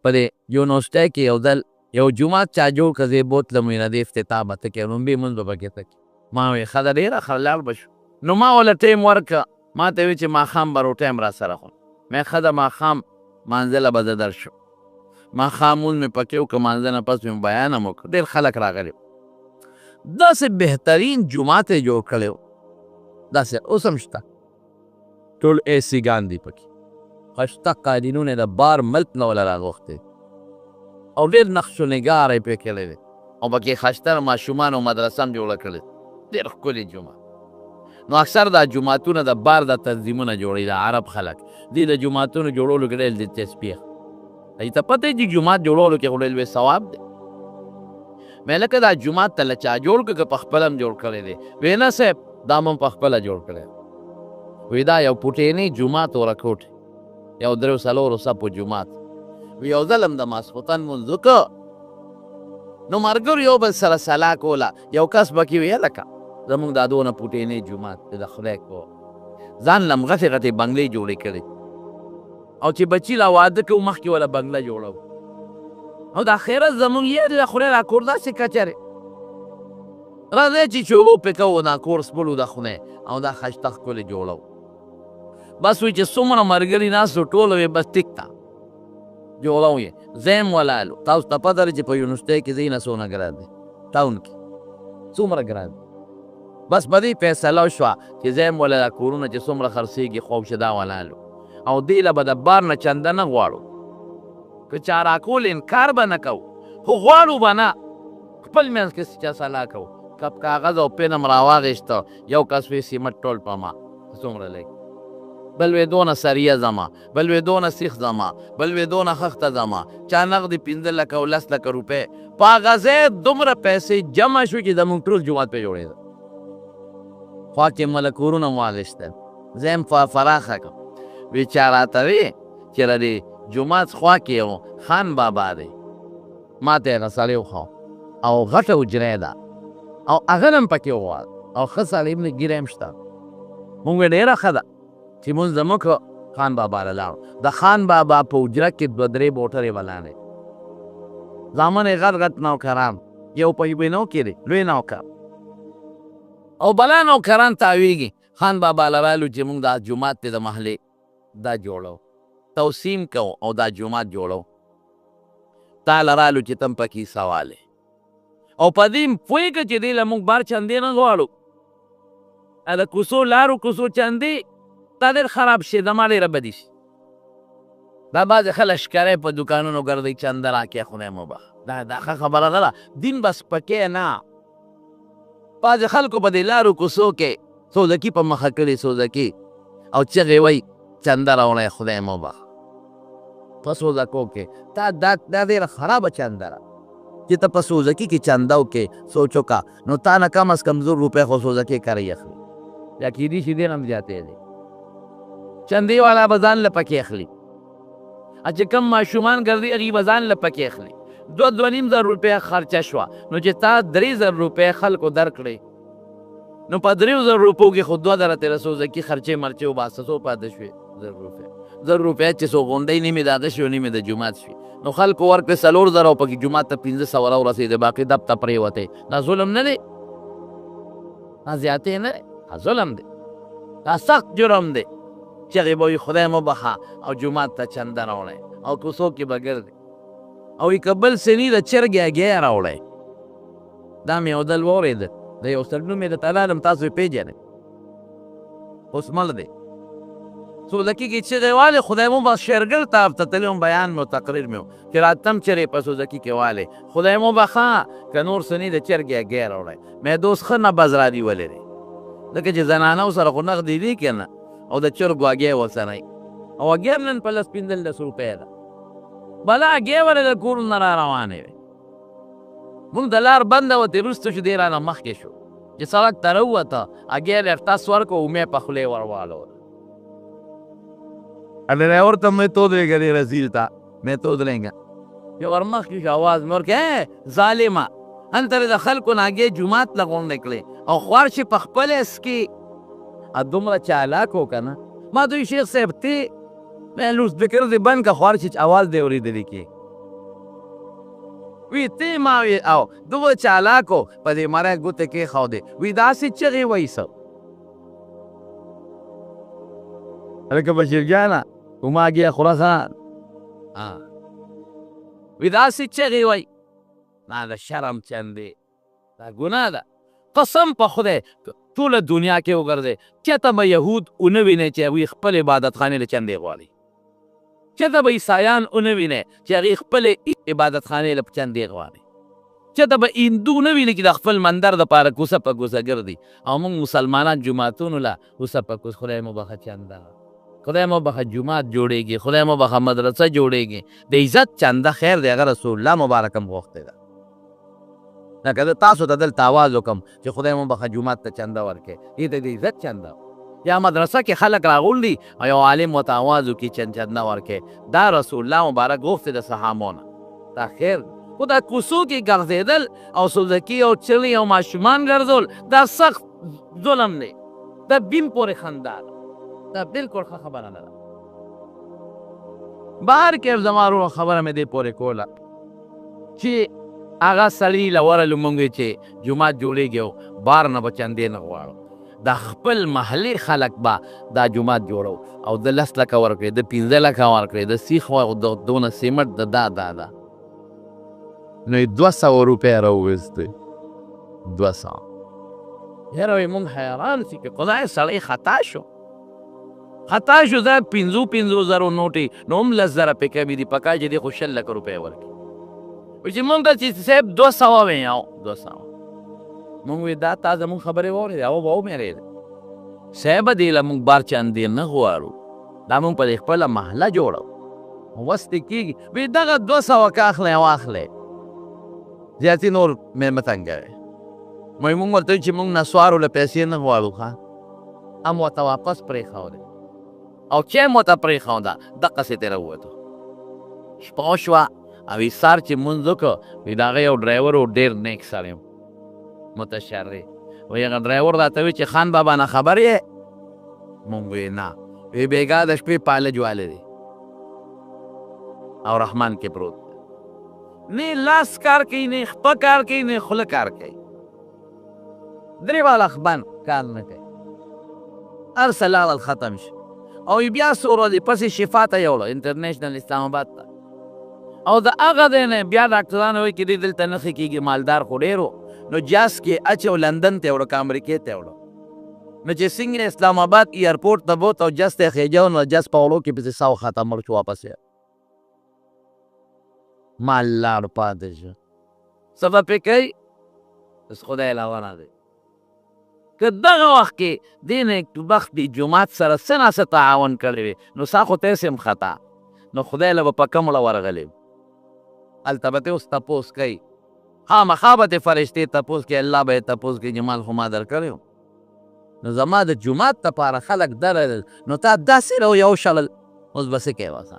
په دې یونیورسټۍ کې یو ځل یو جومات چا جوړ کړ زه یې بوتلم ویې نه د افتتاح به ته کوې لومبې لمونځ به پکې ته کوې ما ویې ښه ده ډېره ښه لاړ به شو نو ما وله ټایم ورکړه ما ته ویې چې ماښام به روټۍ هم را سره خورم مې ښه ده ماښام مانځله به زه درشم ماښام لمونځ مې پکې وکړه مانځه نه پس مې بیان هم وکړ ډېر خلک راغلي داسې بهترین جومات یې جوړ کړی و داسې اوس هم شته ټول اے سی ګان دي پکې ښایسته قالینونه د بار ملک نه وله راغوښتې او ډېر نقش و نگار یې پرې کړی دی او پکې ښایسته ماشومانو مدرسه هم جوړه کړې ډېر ښکلي جومات نو اکثر دا جوماتونه د بار د تنظیمونه جوړوي د عرب خلک دې د جوماتونو جوړولو کې ډېر دلچسپي ای ته پته چې جومات جوړولو کې خو ډېر لوی ثواب دی مې لکه دا جومات ته له چا جوړ کړه که په خپله هم جوړ کړی دی وی نه صاحب دا مو په خپله جوړ کړی وی دا یو پوټینی جومات ورکوټ یو درېو څلورو صفو جومات وی یو ځل هم د ماسخوتن لمونځ وکړه نو ملګرو یو بل سره سلا کوله یو کس به کې وی هلکه زمونږ دا دونه پوټینی جومات دی د خدای کو ځان له غټې غټې بنګلې جوړې کړې او چې بچي لا واده کوو مخکې وله بنګله جوړو او د آخرت زمونږ یې د خدای را کور داسې کچرې راځئ چې چوبو پې کوو دا کور سپلو د خدای او دا ښایسته ښکلې جوړو بس وی چې څومره ملګري ناست و ټوله وی بس ټیک ته جوړو یې زیم ولالو تاسو ته پته ده چې په یونیورسټۍ کې ځای نه څونه ګران دی ټاون کې څومره ګران دی بس په دې فیصله وشوه چې زیم ولا دا کورونه چې څومره خرڅېږي خوب شه دا ولالو او دې له به د بار نه چنده نه غواړو که چا راکول انکار به نه کوو خو غواړو به نه خپل منځ کې چا سلا کوو کپ کاغذ او پین هم راواغېسته یو کس وی سیمټ ټول په ما څومره لګي بل وی دونه سریه زما بل وی دونه سیخ زما بل وی دونه خښته زما چا نغدې 15 لکه او 10 لکه روپۍ په هغه ځای دومره پیسې جمع شو چې زموږ ټول جومات پې جوړېده خوا کې مله کورونه م واغېستل زه یې فراخه کړم وی چا راته وی چې د دې جومات خوا کې یو خان بابا دی ما ته یې هغه سړی وښاو او غټه حجره ده او هغه نه هم پکې وغواړه او ښه سړی هم ږیره هم شته مونږ وی ډېره ښه ده چې مونځ زموږ خان بابا له لاړو د خان بابا په حجره کې 2-3 موټرې ولاړې زامن یې غټ غټ نوکران یو په یوې نو کې دی لوی نوکر او بلا نوکران تاویږي خان بابا له رالو چې مونږ دا جومات دی د محلې دا جوړو توسیم کوو او دا جومات جوړو تا له رالو چې تم پکې سوالې او په دې پوهېږه چې دې له مونږ بار چندې نه غواړو د کوڅو لارو کوڅو چندې دا ډېر خراب شي زما ډېره بدي شي دا بعضې خلک ښکاری په دوکانونو ګرځوي چنده راکړې خدای مو بخ دا ښه خبره نه ده دین بس پکې نه بعضې خلکو په دې لارو کوڅو کې سوزکي په مخه کړي سوزکي او چغې وایي چنده راوړی خدای مو بخ په سوزکو کې دا ډېره خرابه چنده ده چې ته په سوزکي کې چنده وکې سوچ وکړه نو تا نه کم از کم 100 روپۍ خو سوزکي کرۍ اخلي یا کېدای شي ډېر هم زیاتې دی چندې والا به ځان له پکې اخلي چې کم ماشومان ګرځي هغې به ځان له پکې اخلي 2-2.5 روپۍ خرچه شوه نو چې تا 3,000 روپۍ خلکو درکړې نو په 3,000 روپو کې خو 2,000 تېره سوزکي خرچې مرچې وباسه څو پاتې شوې 1,000 روپۍ 1,000 روپۍ چې څو غونډۍ نیمې د هغه شوې او نیمې د جومات شوې نو خلکو ورکړې 4,000 او پکې جومات ته 1,500 راورسېدې باقي دب ته پرېوتې دا ظلم نه دی دا زیاتې نه دی دا ظلم دی دا سخت جرم دی چې هغې به وي خدای مو بخه او جومات ته چنده راوړی او کوڅو کې به ګرځي او که بل سني د چرګې هګۍ راوړی دا مې یو ځل واورېده د یو سړي نوم یې درته لاړم تاسو یې پېژنئ اوس مړ دی سوزکي کې چغې والې خدای مو بخ شېرګل طرف ته تللی وم بیان مې و تقریر مې و چې راتم چرې په سوزکي کې والې خدای مو بخه که نور سني د چرګې هګۍ راوړی مې دوست ښه نبض را نیولی دی ځکه چې زنانو سره خو نغدې دي که نه او د چرګو هګۍ ورسره او هګۍ هم نن په 15 روپۍ ده بله هګۍ ولې د کورونه را روانې وې مونږ د لار بنده وتې وروسته شو دی رانه مخکې شو چې سړک ته راووته هګۍ له ټس ورکړو ومې په خولې ور واړوله ډرایور ته مې تود ویږه دې رسیل ته مې تود لینګه یو ور مخکې شو اواز مې ورکړه ظالمه هلته د خلکو نه هګۍ جومات له غونډې کړې او خوار چې په خپل اسکي دومره چالاک و که نه ما دوی شیخ صاحب تی لوس فکر دې بند که خوار چې اواز دې اورېدلی کې وی ته ما وی او دغه چالاکو په دې مرۍ ګوتې کېښودې وی داسې چغې وایي څه هلکه بشیرجانه کوماګیه خوره خان وی داسې چغې وایي نه د شرم چندې دا ګناه ده قسم په خدای ټوله دنیا کې وګرځئ چېرته به یهود ونه وینئ چې هغوی خپل عبادتخانې له چندې غواړي چېرته به عیسایان ونه وینئ چې هغې خپلې عبادتخانې له چندې غواړي چېرته به هندو نه وینئ چې د خپل مندر دپاره کوڅه په کوڅه ګرځي او موږ مسلمانان جوماتونو له کوڅه په کوڅه خدای مو بخښه چنده خدای مو بخښه جومات جوړېږي خدای مو بخښه مدرسه جوړېږي د عزت چنده خیر دی هغه رسول الله مبارک هم غوښتې ده لکه زه تاسو ته دلته آواز وکړم چې خدای مو بخښه جومات ته چنده ورکړئ دې ته د عزت چنده یا مدرسه کې خلک راغونډي او یو عالم ورته آواز وکړي چنده ورکړئ دا رسول الله مبارک غوښتې د صحابو نه دا خیر خو دا کوڅو کې ګرځېدل او سوزکي او چړې او ماشومان ګرځول دا سخت ظلم دی دا بیم پورې خندا ده دا بلکل ښه خبره نه ده بهر کې زما ورو خبره مې دې پورې کوله چې هغه سړي له ورلو مونږ چې جومات جوړېږي او بار نه به چندې نه غواړو دا خپل محلې خلک به دا جومات جوړو او د 10 لکه ورکړي د 15 لکه ورکړي د سیخ او دونه سیمټ د دا نو 200 روپۍ راوویستې 200 یاره وایي مونږ حیران سي که خدای سړی خطا شو دا 5 زرو نوټې نو هم 10 زره پې کمې دي پکار چې دې خو 100 لکه روپۍ ورکړي چې مونږ ته چې صاحب 200 ویاو 200 مونږ وی دا تا زمونږ خبرې واورېدې او به ومېرېدې صاحب دې له مونږ بار چندې نه غواړو دا مونږ په دې خپله محله جوړو وس دې کېږي وی دغه 200 که اخلی واخلی زیاتې نور مې مه تنګوئ وایي مونږ ورته وایو چې مونږ نسوارو له پیسې نه غواړو ښه هم ورته واپس پرېښودې او چې هم ورته پرېښوده دقسې ترې راووتو شپه شوه او ایسار چې مونځ وکړو وایي د هغه یو ډرایور و ډېر نیک سړی و متشرع وایي هغه ډرایور راته وایي چې خان بابا نه خبر یې مونږ وایي نه وایي بېګا د شپې پالج والی دی او رحمان کې پروت دی نه لاس کار کوي نه خپه کار کوي نه خوله کار کوي درې والا خبن کار نه کوي هر څه لاړل ختم شي او بیا څو ورځې پسې شفا ته یوړو انټرنیشنل اسلام آباد ته او د هغه دی نه بیا ډاکټرانو وایي چې دې دلته نښې کېږي مالدار خو ډېر و نو جاز کې اچو لندن ته وړو که امریکې ته وړو نو چې څنګه اسلام آباد ایرپورټ ته بوت او جاز ته یې خېجو نو جاز په غلو کې پسې سا وخته مړ شو واپس یې مال لاړ پاتې شو څه به پرې کوي بس خدای علاوه نه دی که دغه وخت کې دې نیکبخت دې جومات سره څه ناڅه تعاون کړی وي نو سا خو ته هم خطا نو خدای له به په کوم مړه ورغلی هلته به ته اوس تپوس کوي خامخا به تې فرشتې تپوس کوي الله به یې تپوس کوي جمال خو ما درکړی نو زما د جومات دپاره خلک درلل نو تا داسې رو یو شړل اوس به څه کوې وسه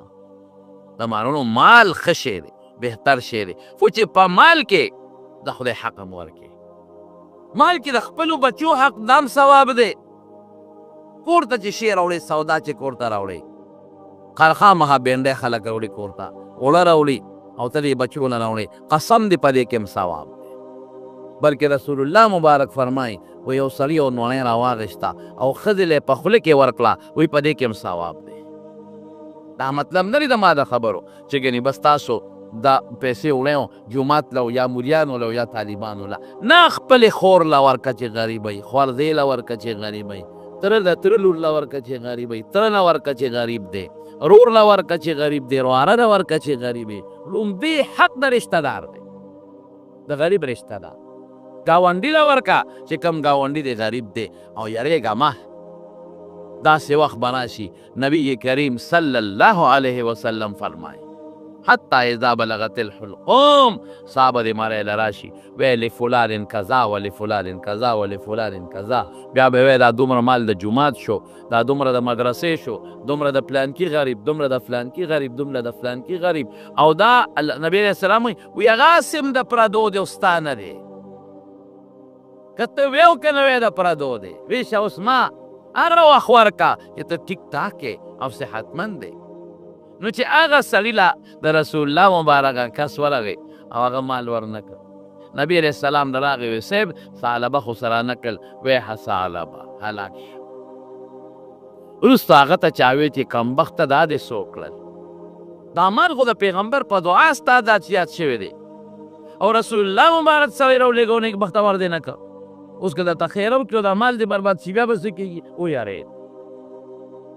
د مالونو مال ښه شی دی بهتر شی دی خو چې په مال کې د خدای حق هم ورکړي مال کې د خپلو بچو حق دام ثواب دی کور ته چې شی راوړې سودا چې کور ته راوړې خامخا بینډۍ خلک راوړي کور ته اوړه راوړي او ته دې بچو نه راوړې قسم دې په دې کې هم ثواب دی بلکې رسول الله مبارک فرمایي و یو سړي یو نوڼۍ راواغېسته او ښځې له یې په خوله کې ورکړه وایي په دې کې هم ثواب دی دا مطلب نه دی د ما د خبرو چې ګنې بس تاسو دا پیسې وړی جومات له یا موریانو له یا طالبانو له نه خپلې خور له ورکه چې غریبوي خوردې له ورکه چې غریبوي تره د تره لور له ورکه چې غریبوي تره نه ورکه چې غریب دی رور له ورکه چې غریب دی رواره نه ورکه چې غریب دی لومبي حق د رشته دار دی د غریب رشته دار ګاونډي له ورکه چې کم ګاونډي دی غریب دی او یریږه مه داسې وخت به راشي نبی کریم صلی الله علیه وسلم فرمایي حتی اذا بلغت الحلقوم صحابه دې مری له راشي وی لفلان کذا و لفلان کذا و لفلان کذا بیا به وی دا دومره مال د جومات شو دا دومره د مدرسې شو دومره د فلانکي غریب دومره د فلانکي غریب دومره د فلانکي غریب او دا نبی علیه السلام وی هغه سم د پردو دی او ستا نه دی که ته ویو که نه وی د پردو دی ویشه اوس ما هر وخت ورکه چې ته ټیک ټاک او صحتمند دی نو چې هغه سړي له د رسول الله مبارکه کس ورغی او هغه مال ورنه کړ. نبی علیه السلام د راغی وی صاحب ثعلبه خو سره نه کړل، ویحه ثعلبه هلاک شو. وروسته هغه ته چا وی چې کمبخته دا دې څو کړل؟ دا مال خو د پیغمبر په دعا ستا دا زیات شوی دی او رسول الله مبارک سړی راولېږه نیک بختور دې نه کړ. اوس که درته خیره وکړو دا مال دې برباد شي بیا به څه کېږي؟ ویارېد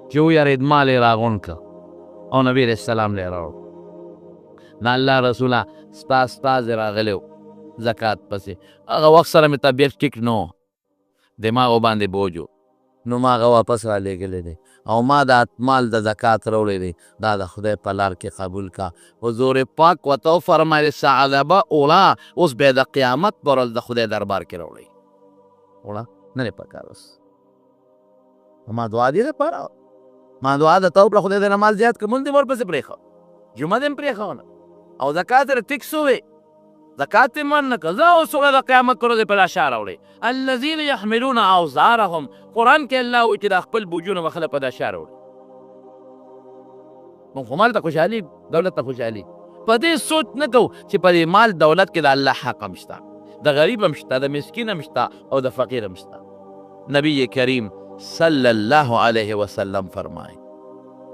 چې ویارېد مال یې راغونډ کړ او نبی علیه السلام له یې راوړ. د الله رسوله ستا استازی راغلی و زکات پسې، هغه وخت سره مې طبیعت ټیک نه و، دماغو باندې بوج و، نو ما هغه واپس رالیږلی دی او ما دا مال د زکات راوړی دی، دا د خدای په لار کې قبول کا. حضور پاک ورته وفرمیل ثعلبه اوړه اوس بیا د قیامت پر ورځ د خدای دربار کې راوړئ. اوړه نه دی پکار اوس ما دعا دې دپاره ما دعا درته وکړه خدای د نماز زیات کړه، مونځ دې ورپسې پرېښه، جمعه دې هم پرېښونه او زکات یې ټیک سوې، زکات یې من نه کړه. زه اوس د قیامت پر ورځ یې په لا شا راوړئ. الذین یحملون اوزارهم، قرآن کې الله وایي چې دا خپل بوجونه به خلک په دا شا راوړي. موږ خو مال ته خوشحالي، دولت ته خوشحالي، په دې سوچ نه کوو چې په دې مال دولت کې د الله حق هم شته، د غریب هم شته، د مسکین هم شته او د فقیر هم شته. نبی کریم صلی الله علیه وسلم فرمایي،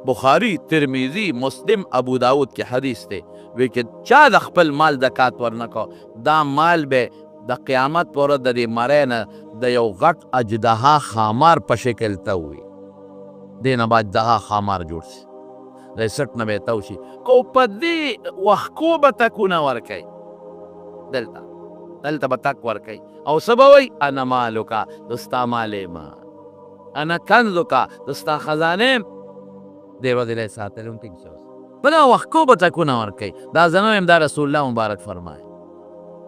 بخاری، ترمیزی، مسلم، ابو داود کې حدیث دی، وی چې چا د خپل مال زکات ورنه کو دا مال به د قیامت پر ورځ د دې مری نه د یو غټ اجدها خامار په شکل ته وي، دې نه به اجدها خامار جوړ شي، د سټ نه به یې تو شي. کو په دې وښکو به تکونه ورکوي، دلته به تک ورکوي او څه به وایي؟ انا مالکه، د ستا مال یم، انا کنزکه، د ستا خزانه یم. دې ورځې له یې ساتلی هم ټیک شو، په دغه وښکو به تکونه ورکوي. دا زه نه وایم، دا رسول الله مبارک فرمایي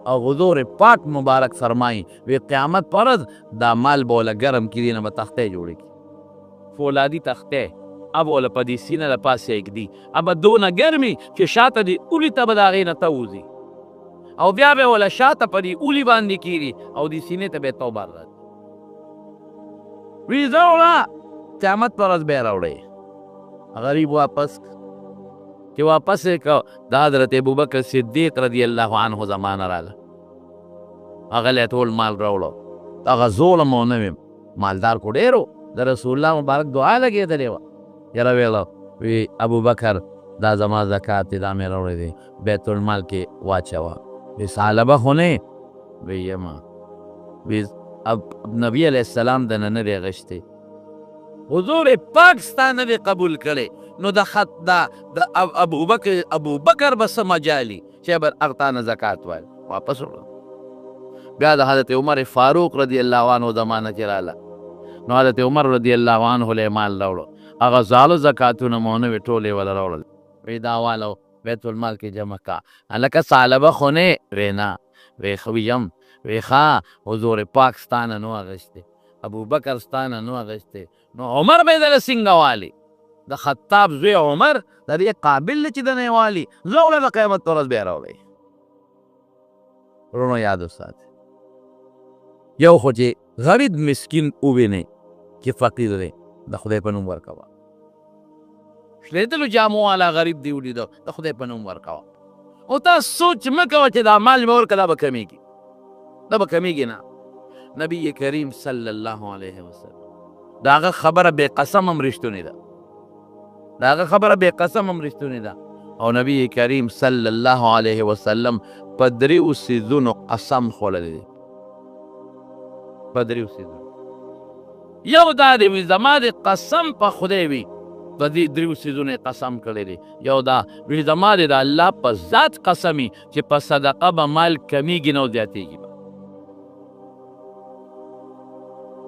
او حضور پاک مبارک فرمایي وی قیامت پر ورځ دا مال به وله ګرم کړي، نه به تختې جوړې کړي، فولادي تختې، اب وله په دې سینه د پاسه ایږدي، ابه دونه ګرمي چې شاته دې اولي ته به د هغې نه ته وځي او بیا به وله شاته په دې اولي باندې کېږي او دې سینې ته به یې تو بار راځي. وی زه وړه قیامت پر ورځ به یې راوړئ. غریب واپس چې واپس یې که د حضرت ابوبکر صدیق رضی الله عنه زمانه راغله، هغه له یې ټول مال راوړو، هغه ظلم و نه ویم، مالدار خو ډېر و، د رسول الله مبارک دعا لګېدلې وه، یاره ویله وی ابوبکر دا زما زکات دی، دا مې راوړی دی، بیت المال کې واچوه. وی ثعلبه خو نه وی یمه، وی نبی علیه السلام د نه نه دی اخیستی، حضور پاک ستا نه دی قبول کړی، نو د ابوبکر به څه مجالي چې به هغه تا نه زکات وایل واپس وړه. بیا د حضرت عمر فاروق رضی الله عنه زمانه چې راله، نو حضرت عمر رضی الله عنه له مال راوړو، هغه زالو زکاتونه مو نه وې ټول یې وله راوړل، وی دا والو بیت المال کې جمع کا. هلکه ثعلبه خو نه وی نه، وی خو یم، وی ښه حضور پاک ستا نه نو اخیستی، ابوبکر ستا نه نو اخیستی، نو عمر به یې دله څنګه والي؟ د خطاب زوی عمر د دې قابل دی چې د نه یې والي، زه وله د قیامت په ورځ بیا راوړئ. وروڼو یاد وساتئ، یو خو چې غریب مسکین ووینئ چې فقیر دی، د خدای په نوم ورکوه. شلېدلو جامو والا غریب دی ولیده، د خدای په نوم ورکوه. او تاسو سوچ مه کوه چې دا مال مې ورکړه دا به کمیږي، دا به کمیږي نه. نبی کریم صلی الله علیه وسلم د هغه خبره بې قسم هم رښتونې ده، د هغه خبره بې قسم هم رښتونې ده. او نبی کریم صلی الله علیه وسلم په دریو څیزونو قسم خوړلی دی، په دریو څیزونو. یو دا دی وي زما د قسم په خدای وي، په دې دریو څیزونو یې قسم کړی دی. یو دا وي زما د الله په ذات قسم وي چې په صدقه به مال کمیږي نه او زیاتېږي به.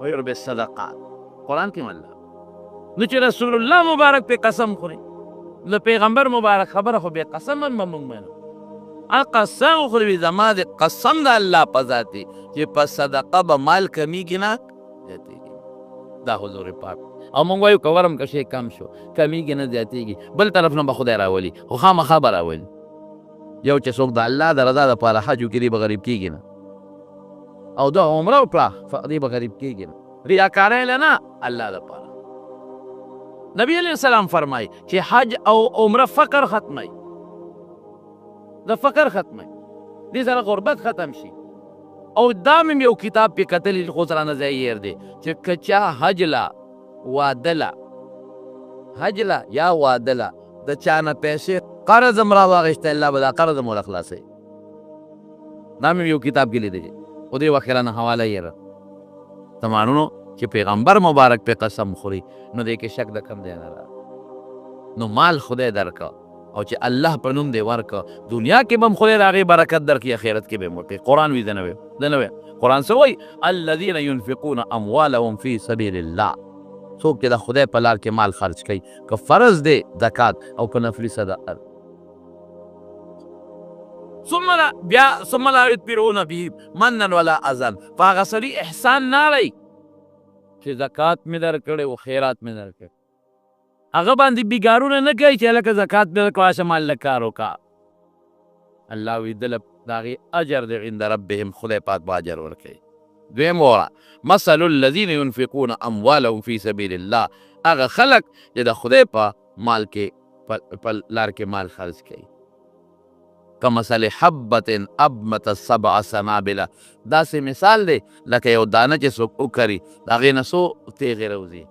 ویربې صدقات قرآن کې الله، نو چې رسول الله مبارک په قسم خوري، د پیغمبر مبارک خبره خو بې قسم هم موږ منو. قسم خوري زما د قسم د الله په ذات دی چې په صدقه به مال کمیږي نه زیاتېږي. دا حضور پاک او موږ وایو که ورم که شی کم شو کمیږي نه زیاتېږي، بل طرف نه به خدای راولي، خو خامخا به راولي. یو چې څوک د الله د رضا دپاره حج وکړي به غریب کېږي نه، او دا عمره وکړه دې به غریب کېږي نه، ریاکارۍ له نه، الله دپاره. نبی علیہ السلام فرمای چې حج او عمره فقر ختمای، د فقر ختمای، دې سره غربت ختم شي. او دا مې یو کتاب پې کتلی خو سره نه ځای دی چې که چا حج له واده له حج له یا واده له د چا نه پیسې قرض هم راواخېستی، الله به دا قرض هم ورله خلاصوي. دا مې یو کتاب کې لیدلی خو دې وخت رانه حواله یې تمانونو چې پیغمبر مبارک په قسم خوري نو دې کې شک د کم دی نه را. نو مال خدای درکا او چې الله په نوم دې ورکا، دنیا کې به هم خدای د هغې برکت درکړي، آخرت کې به هم ورکړي. قرآن وي د نه وی قرآن څه وایي؟ الذین ينفقون اموالهم فی سبیل الله. څوک چې د خدای په لار کې مال خرج کوي، که فرض دی زکات او که نفلي صدقه. ثم لا یتبعون به منا ولا اذى. په هغه سړي احسان نه لري چې زکات مې درکړی او خیرات مې درکړی، هغه باندې بیګارونه نه کوي چې هلکه زکات مې درکړه واشه مال لږ کار وکړه. الله وایي دله د هغې اجر دی عند ربهم، خدای پاک به اجر ورکوي. دویم وره مثل الذین ينفقون اموالهم فی سبیل الله. هغه خلک چې د خدای په مال کې په لار کې مال خرج کوي. کمثل حبة انبتت 7 سنابل. داسې مثال دی لکه یو دانه چې څوک وکري د هغې نه څو تیغې راوځي.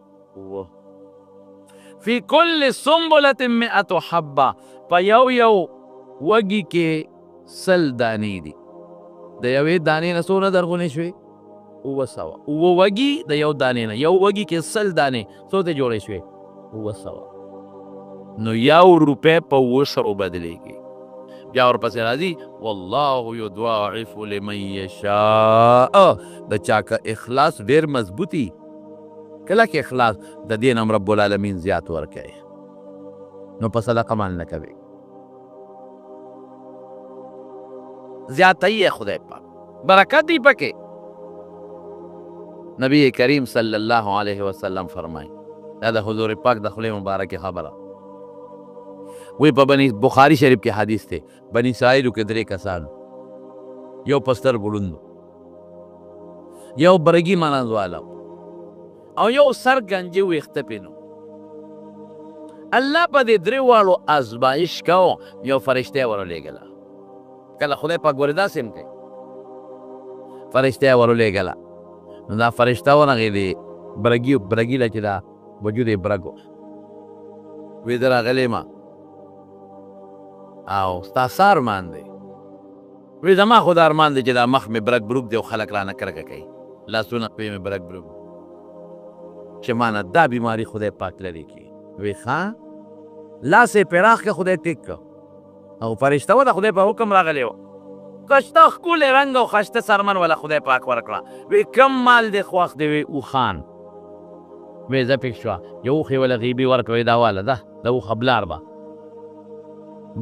فی کل سنبلة 100 حبه. په یو وږي کې 100 دانې دي. د یوې دانې نه څونه درغونې شوې؟ 700. وږي د یو دانې نه، یو وږي کې 100 دانې څو ته جوړې شوې؟ 700. نو 1 روپۍ په 700 بدلېږي. بیا ورپسې راځي والله یضاعف لمن یشاء. د چا که اخلاص ډېر مضبوطي، کله کې اخلاص د دې نه هم رب العالمین زیات ورکوي. نو په صدقه مال نه کوي، زیاتوي یې خدای پاک، برکت دی پکې. نبی کریم صلی الله علیه وسلم فرمایي، دا د حضور پاک د خولې مبارکې خبره وی په بني بخاری شریف کې حدیث دی، بني اسرائیلو کې 3 کسان، یو په سترګو ړوند، یو برګي مانند والا او یو سر ګنجي ویښته پې نو. الله په دې 3 واړو ازمایش کو، یو فرشته ورولېږله. کله خدای پاک ګورې داسې هم کوي، فرشته ورولېږله. نو دا فرشته ورغې د برګي له چې دا وجود یې برګ و، وی زه راغلی ما او ستا څه ارمان دی؟ وی زما خو دا ارمان دی چې دا مخ مې برګ بروک دی او خلک رانه کرکه کوي، لاسونه پې مې برګ بروک چې مانه دا بیماري خدای پاک لرې کړي. وی ښه لاس یې پراخ که خدای ټیک که او فرشته و د خدای په حکم راغلی و، ښایسته ښکلی رنګ او ښایسته څرمن وله خدای پاک ورکړه. وی کم مال دې خوښ دی؟ وی اوښان. وی زه پک شوه، یو اوښ یې وله غیبي ورکړه، دا واله ده د اوښه بلار به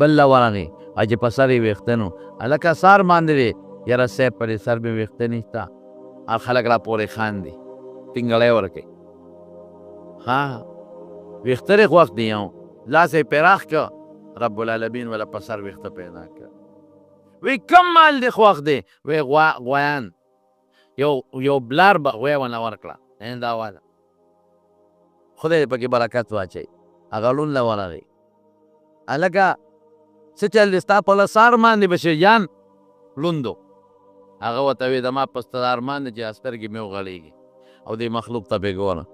بل له ورغې چې په سر یې ویښته نو. هلکه څه ارمان دی؟ یاره صاحب په دې سر مې ویښته نشته، هر خلک را پورې خاندي، ټینګړی ورکوي. ها ویښته دې خوښ دی؟ لاس یې پراخ که، رب العالمین وله په سر ویښته پیدا کړه. وی کم مال دې خوښ دی؟ وی غویان، یو بلار به غوی ونه ورکړه، دا واله خدای دې پکې برکت واچوي. هغه ړوند له ورغی، هلکه څه چل دی ستا په له څه ارمان دی بشریان؟ ړوندو. هغه ورته وی زما په ستا ارمان دی چې سترګې مې وغړېږي او دې مخلوق ته پې ګوره.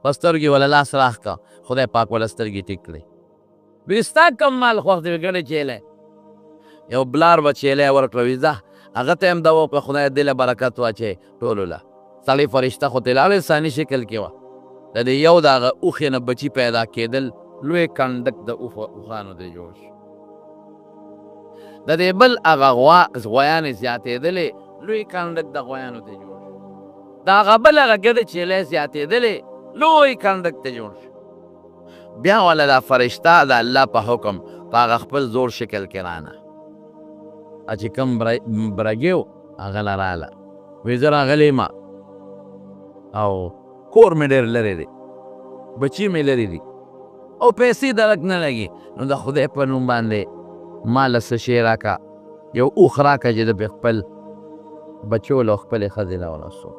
په سترګې وله لاس راښ که، خدای پاک وله سترګې ټیک کړې. وی ستا کم مال خوښ دی؟ وی ګڼې چیلی، یو بلار به چیلی ورکړه. وی ځه هغه ته هم دا وکړه، خدای دې له برکت واچوي ټولو له. سړی فرشته خو تې لاړې انساني شکل کې وه، د دې یو د هغه اوښې نه بچي پیدا کېدل، لوی کنډک د اوښانو دی جوړ شو. د دې بل هغه غویانې زیاتېدلې، لوی کنډک د غویانو ته جوړ شو. د هغه بل هغه ګډه چیلی زیاتېدلې، لوی کنډک ته جوړ شو. بیا والا دا فرشته د الله په حکم په هغه خپل زور شکل کې رانه، چې کوم برګې و هغه له راله. وی زه راغلی ما او کور مې ډېر لرې دی، بچي مې لرې دي او پیسې درک نه لګي، نو د خدای په نوم باندې ما له څه شی راکړه، یو اوښ راکړه چې د خپل بچو له خپلې ښځې له ورسو.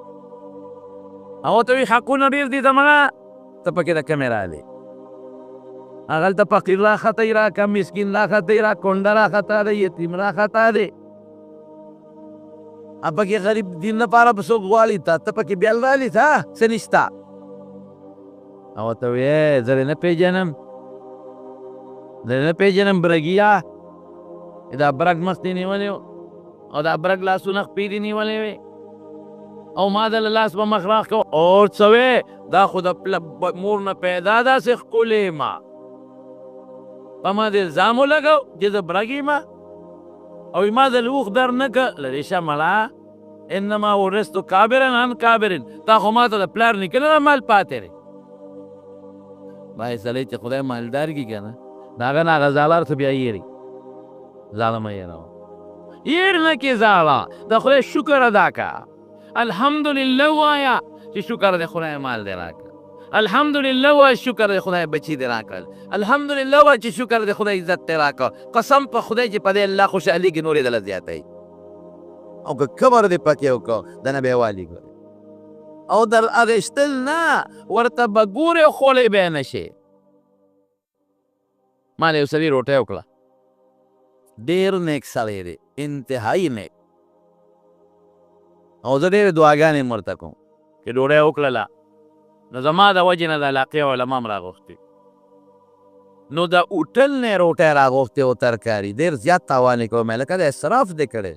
هغه ته وایي حقونه ډېر دي زما، ته پکې د کمې راغلې هغلته فقیر راخطی راکه مسکین راخطی را کونډه راخطا دی یتیم راخطا دی پکې غریب دین لپاره به څوک غواړي ته پکې بیل راغلې ته څه نشته او ورته ویې زه دې نه پېژنم زه دې نه پېژنم برګیا دا برګ مخ دې نیولی و او دا برګ لاسونه خپې دې نیولې وې او ما د لاس په مخ راخ کو اور څه وې دا خو د مور نه پیدا داسې ښکلې ما په ما دې الزام ولګو چې زه برګ یم او ما د لوښ در نه که لرې شه مړه انما ورثت کابرا عن کابر تا خو ما ته د پلار نیکه نه مال پاتې دی باید سړی چې خدای مالدار کړي که نه د هغه نه هغه زالار ته بیا یېري زاله مه یېروه یېر نه کې زاله د خدای شکر ادا که الحمدلله وایه چې شکر د خدای مال دې راکړه الحمدلله وایه شکر د خدای بچي دې راکړل الحمدلله وایه چې شکر د خدای عزت دې راکړه قسم په خدای چې په دې الله خوشحالېږي نور یې دله زیاتی او که کبر دې پکې وکړه د نه بیا والي ګورې او در اغېشتل نه ورته به ګورې خولې به یې نه شي ما له یو سړي روټۍ وکړه ډېر نیک سړی دی انتهایي نیک او زه ډېرې دعاګانې م ورته کوم چې ډوډۍ وکړله نو زما د وجې نه د علاقې علما م راغوښتي نو د هوټل نه یې روټۍ راغوښتې او ترکاري ډېر زیات تاوان یې کوم لکه د اسراف دې کړی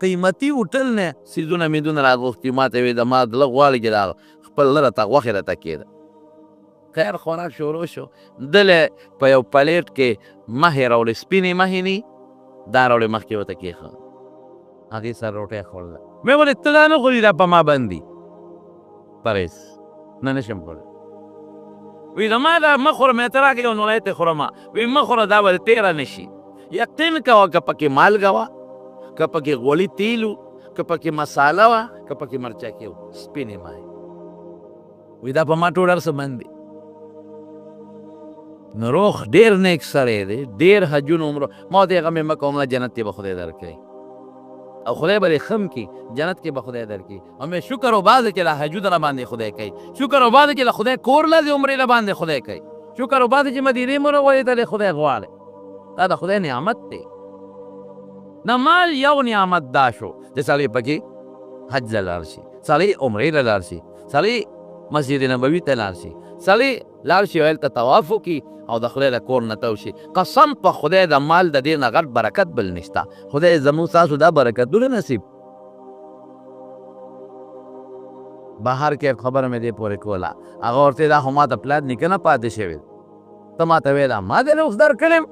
قیمتي هوټل نه څیزونه میدونه راغوښتي ما ته وې د ما زړه غواړي چې دا خپل نه راته غوښې راته کېده خیر خوراک شروع شو دلې په یو پلیټ کې مهې راوړې سپینې مهې ني دا راوړې مخکې ورته کېښه هغې سره روټۍ خوړله مې ولې ته دا نه خوري دا په ما بندي پرهیز نه نشم خوړی وی زما دا مه خوره مې ته راکړې یو نوری ته خورمه وی مه خوره دا به تېره نه شي یقین کوه که پکې مالګه وه که پکې غوړي تیل و که پکې مساله وه که پکې مرچکې و سپینې مهې وی دا په ما ټول هر څه بند دي نو روغ ډېر نیک سړی دی ډېر حجونه عمره ما ورته هغه مې مه کوم نه جنت کې به خدای درکوي او خدای به دې خم کړي جنت کې به خدای درکړي او مې شکر وباسه چې لا حجونه را باندې خدای کوي شکر وباسه چې له خدای کور لري عمرې را باندې خدای کوي شکر وباسه چې مدینې منورې ته خدای غواړي دا د خدای نعمت دی نه مال یو نعمت دا شو چې سړی پکې حج له لاړ شي سړی عمرې له لاړ شي سړی مسجد نبوي ته لاړ شي سړی لاړ شي هلته طواف وکړي او د خدای د کور نه تو شي قسم په خدای د مال د دې نه غټ برکت بل نشته خدای زموږ ستاسو دا برکتونه نصیب بهر کې خبره مې دې پورې کوله هغه ورته دا خو ما ته پلار نیکه نه پاتې شوی ته ما ته ویله ما دې اوس درکړم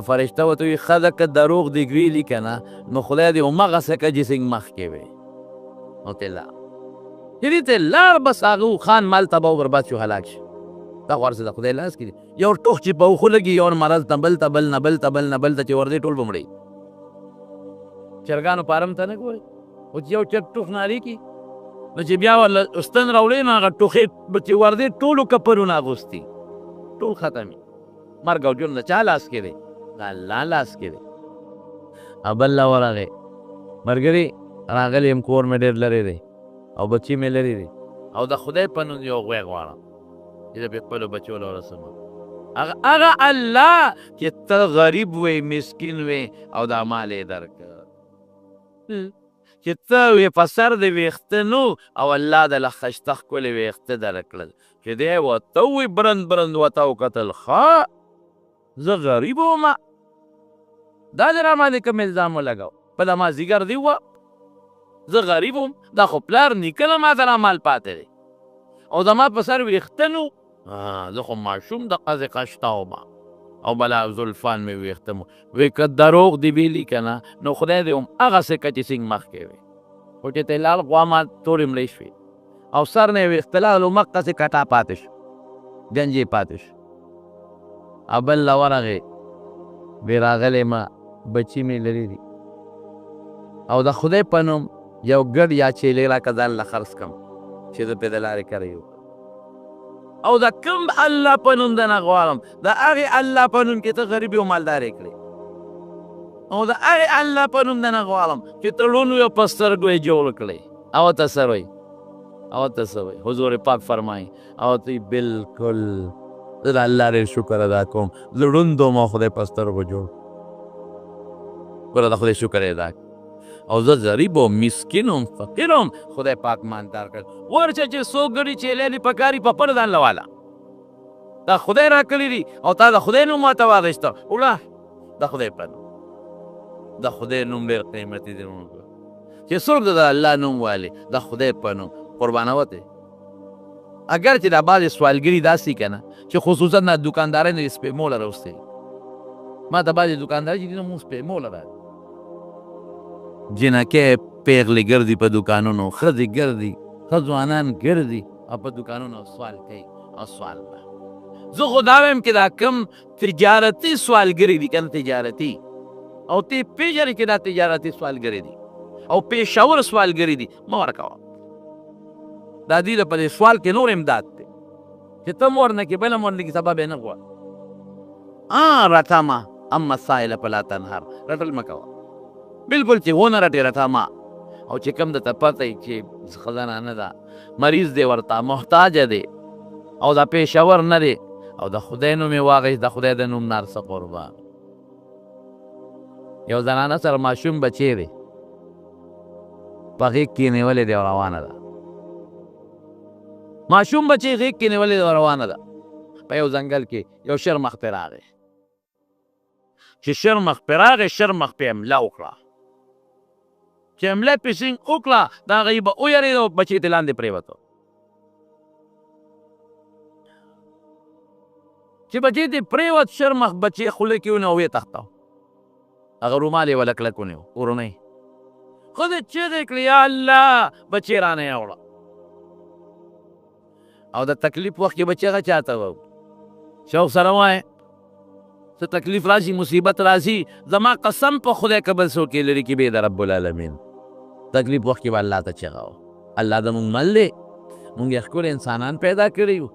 فرشته ورته وایي ښځه که دروغ دې ویلي که نه نو خدای دې همغسې که چې څنګه مخکې وې نو ته لاړ چې دې ته لاړ بس هغه خان مال تباه و برباد شو هلاک شو دا خو هر څه د خدای لاس کې دي یو ټوخ چې په اوښو لګي یو مرض ته بل ته بل نه بل ته بل نه بل ته چې ورځې ټول به مړی چرګانو فارم ته نه ګورئ اوس یو چرګ ټوخ ناري کي نو چې بیا ورله ستن راوړې نو هغه ټوخې چې ورځې ټولو کپرونه اغوستي ټول ختمي مرګ او ژوند د چا لاس کې دی د الله لاس کې دی او بل لا ورغې ملګري راغلی یم کور مې ډېر لرې دی او بچي مې لرې دی او د خدای په نوم یو غوی غواړم چې د خپلو بچو له ورسمه هغه الله چې ته غریب وې مسکین وې او دا مال یې درکړ چې ته وې په سر د ویښته نو او الله د له ښایسته ښکلې ویښته درکړل چې دی ورته ووایي برند برند ورته وکتل ښه زه غریب ومه دا دې را باندې کوم الزام ولګو په دا ما ځیګر دی وه زه غریب وم دا خو پلار نیکه نه ما ته را مال پاتې دی او زما په سر ویښته نو زه خو ماشوم د قضې قشته ومه او بلا زلفان مې ویښته مو وی که دروغ دې ویلي که نه نو خدای دې هم هغسې که چې څنګه مخکې وې خو چې ته لاړ غوا ما ټولې مړې شوې او سر نه یې ویښته لاړل مقسې کټا پاتې شو ګنجې پاتې شو او بل له ورغې وی راغلی ما بچي مې لرې دي او د خدای په نوم یو ګډ یا چیلې راکړه ځان له خرڅ کړم چې زه پرې د لارې کری وکړم او د کوم الله په نوم دنه غواړم د هغې الله په نوم کې ته غریبي او مالدارې کړې او د هغې الله په نوم دنه غواړم چې ته ړوند وې او په سترګو یې جوړ کړې او ته سر وایي او ته څه وایي حضور پاک فرمایي او ته بالکل زه د الله ډېر شکر ادا کوم زه ړوند وم او خدای په سترګو جوړ ګوره د خدای شکر یې ادا او زه ضریب وم مسکین وم فقیر وم خدای پاک مالدار کړ ورشه چې څوک ګڼي چې لیلې پکاري په پړ ځان له واله دا خدای راکړي دي او تا د خدای نوم ماته واخیسته وړه د خدای په نوم د خدای نوم ډېر قیمتي دی چې څوک د الله نوم والي د خدای په نوم قربانوته اگر چې دا بعضې سوالګري داسې که نه چې خصوصا دا دوکاندارۍ نه سپېموله راوستې ما ته بعضې دوکاندارۍ چې دي نو مونږ سپېموله راځي جنکۍ پیغلې ګرځي په دوکانونو ښځې ګرځي ښه ځوانان ګرځي او په دوکانونو سوال کوي او سوال به زه خو دا وایم چې دا کم تجارتي سوالګري دي که نه تجارتي او ته پېژنې چې دا تجارتي سوالګري دي او پېښور سوالګري دي مه ورکوه دا دې له په دې سوال کې نور امداد دی چې ته م ورنه کې بل هم ورنه کې سبب یې نه غواړه رټه ما اما السائل فلا تنهر رټل مه کوه بلکل چې ونه رټې رټه ما او چې کوم درته پته وي چې ښځه نه ده مریض دی ورته محتاجه دی او دا پېښور نه دی او د خدای نوم یې واخیست د خدای د نوم نارسه قربان یو زنانه سره ماشوم بچی دی په غېږ کې نیولې دی او روانه ده ماشوم بچی غېږ کې نیولې ده او روانه ده په یو ځنګل کې یو شرمخ پرې راغی چې شرمخ پرې راغی شرمخ پې حمله وکړه چې حمله پې سینګ وکړه د هغه یې به ویرېد او بچی ترې لاندې پرېوته چې بچی ترې پرېوت شرمخ بچی خوله کې ونیو ویې تښته هغه رومال یې وله کلک ونیو ورونی ښځې چغې کړې یا الله بچی رانه یوړه او د تکلیف وخت کې به چغه چاته وو شوق سره وایې څه تکلیف راشي مصیبت راشي زما قسم په خدای که بل څوک یې لرې کې بې د رب العالمین تکلیف وخت کې به الله ته چغه وو الله زمونږ مل دی مونږ یې ښکلي انسانان پیدا کړي یو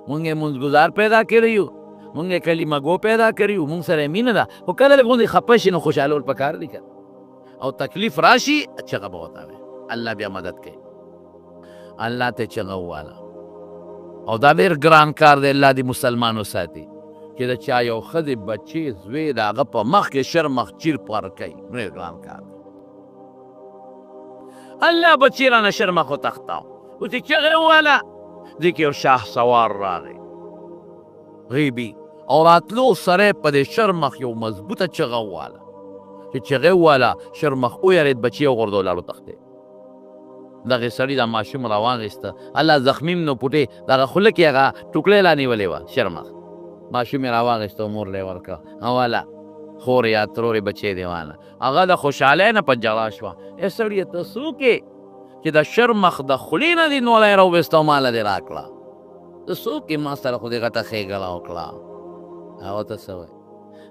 مونږ یې مونځګزار پیدا کړي یو مونږ یې کلمه گو پیدا کړي یو مونږ سره یې مینه ده خو کله لږ غوندې خفه شي نو خوشحالول پکار دی که او تکلیف راشي چغه به ورته وایي الله بیا مدد کوي الله ته چغه وواله او دا ډېر ګران کار دی الله دې مسلمانو ساتي چې د چا یو ښځې بچی زوی د هغه په مخ کې شرمخ چیر پار کوي ډېر ګران کار دی الله بچی رانه شرمخ وتښتاو اوس یې چغې وواله دې کې یو شاه سوار راغی غیبي او راتلو سره په دې شرمخ یو مضبوطه چغه وواله چې چغې وواله شرمخ ویرېد بچی یې وغورځول لاړو تښتې دغه سړي دا ماشوم راواغېسته الله زخمیم نو پوټې دغه خوله کې هغه ټوکړې لا نیولې وه شرمخ ماشوم یې راواغېسته او مور له یې ورکړه اوله خور یا ترور یې بچی دی وانه هغه د خوشحالۍ نه په ژړا شوه ای سړیه ته څوک یې چې د شرمخ د خولې نه دې نولی راوویسته او ماله دې راکړه ته څوک یې ما سره خو دې غټه ښېګړه وکړه هغه ته څه وایي